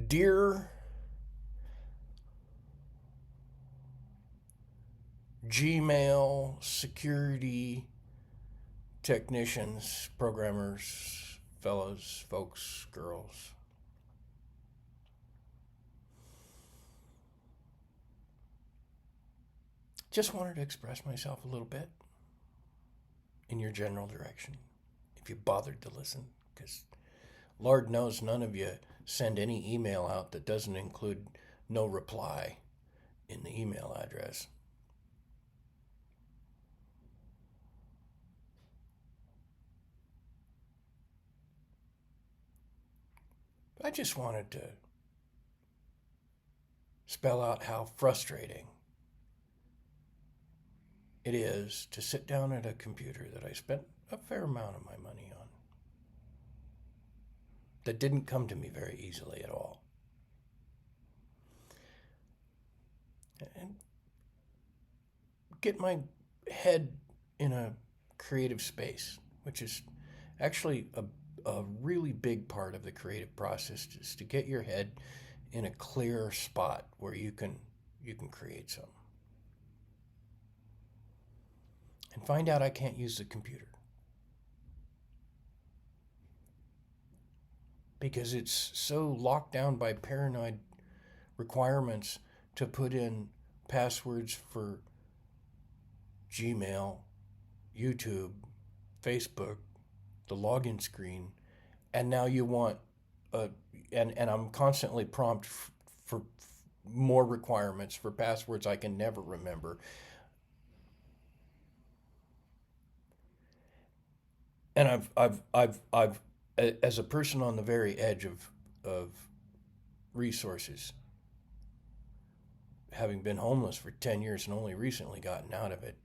Dear Gmail security technicians, programmers, fellows, folks, girls, just wanted to express myself a little bit in your general direction. If you bothered to listen, because Lord knows none of you send any email out that doesn't include no reply in the email address. But I just wanted to spell out how frustrating it is to sit down at a computer that I spent a fair amount of my money on, that didn't come to me very easily at all. And get my head in a creative space, which is actually a really big part of the creative process, is to get your head in a clear spot where you can create something. And find out I can't use the computer because it's so locked down by paranoid requirements to put in passwords for Gmail, YouTube, Facebook, the login screen, and now you want and I'm constantly prompt for more requirements for passwords I can never remember. And I've as a person on the very edge of resources, having been homeless for 10 years and only recently gotten out of it,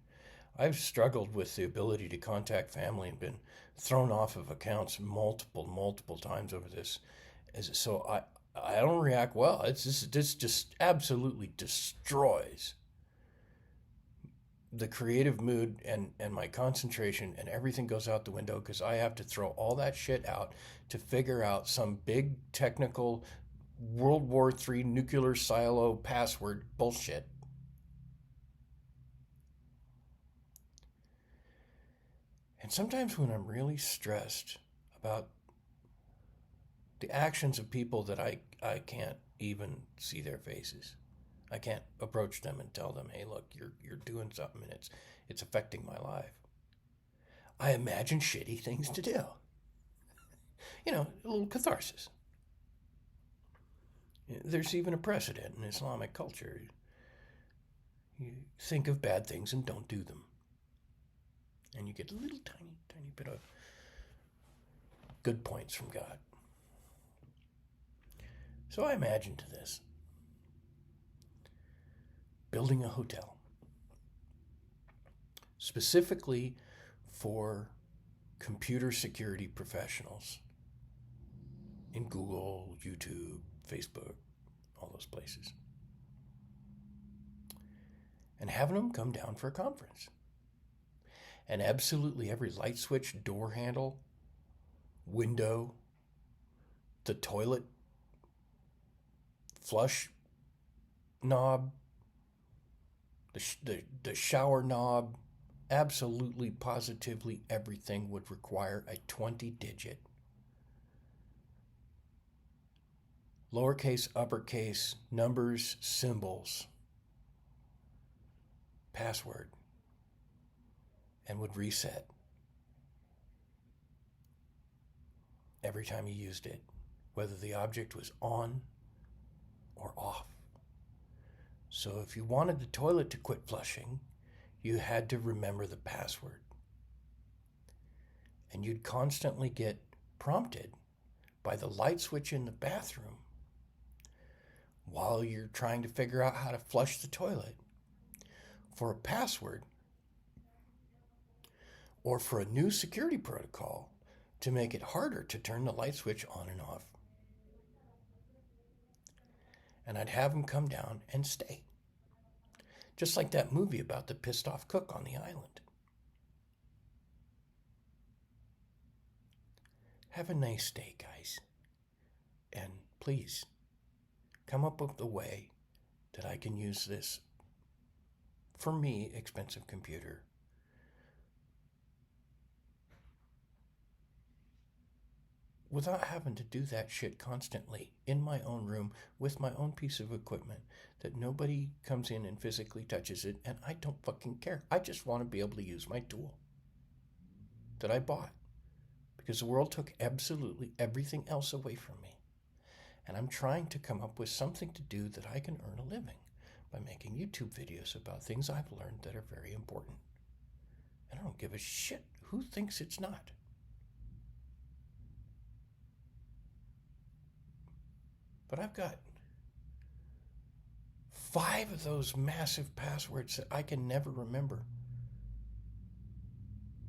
I've struggled with the ability to contact family and been thrown off of accounts multiple times over this. So I don't react well. This just absolutely destroys the creative mood and my concentration, and everything goes out the window because I have to throw all that shit out to figure out some big technical World War III nuclear silo password bullshit. And sometimes when I'm really stressed about the actions of people that I can't even see their faces, I can't approach them and tell them, "Hey, look, you're doing something and it's affecting my life." I imagine shitty things to do. A little catharsis. There's even a precedent in Islamic culture. You think of bad things and don't do them. And you get a little tiny bit of good points from God. So I imagined this: building a hotel specifically for computer security professionals in Google, YouTube, Facebook, all those places, and having them come down for a conference. And absolutely every light switch, door handle, window, the toilet flush knob, the shower knob, absolutely positively everything would require a 20-digit lowercase, uppercase, numbers, symbols password, and would reset every time you used it, whether the object was on or off. So if you wanted the toilet to quit flushing, you had to remember the password. And you'd constantly get prompted by the light switch in the bathroom while you're trying to figure out how to flush the toilet for a password or for a new security protocol to make it harder to turn the light switch on and off. And I'd have them come down and stay. Just like that movie about the pissed off cook on the island. Have a nice day, guys. And please come up with a way that I can use this, for me, expensive computer without having to do that shit constantly in my own room with my own piece of equipment that nobody comes in and physically touches it, and I don't fucking care. I just want to be able to use my tool that I bought because the world took absolutely everything else away from me. And I'm trying to come up with something to do that I can earn a living by making YouTube videos about things I've learned that are very important. And I don't give a shit who thinks it's not. But I've got 5 of those massive passwords that I can never remember,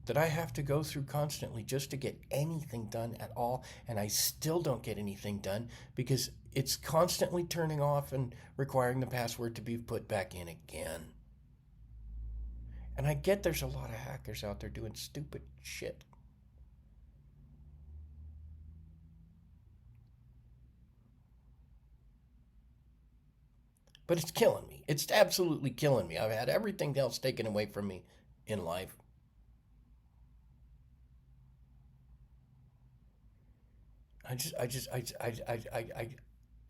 that I have to go through constantly just to get anything done at all, and I still don't get anything done because it's constantly turning off and requiring the password to be put back in again. And I get there's a lot of hackers out there doing stupid shit. But it's killing me. It's absolutely killing me. I've had everything else taken away from me in life. I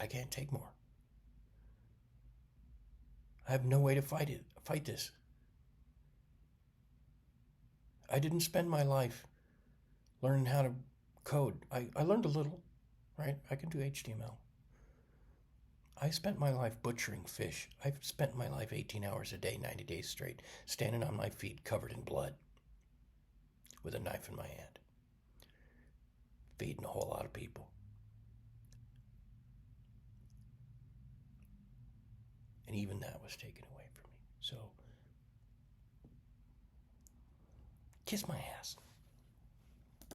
can't take more. I have no way to fight this. I didn't spend my life learning how to code. I learned a little, right? I can do HTML. I spent my life butchering fish. I've spent my life 18 hours a day, 90 days straight, standing on my feet covered in blood with a knife in my hand, feeding a whole lot of people. And even that was taken away from me. So, kiss my ass.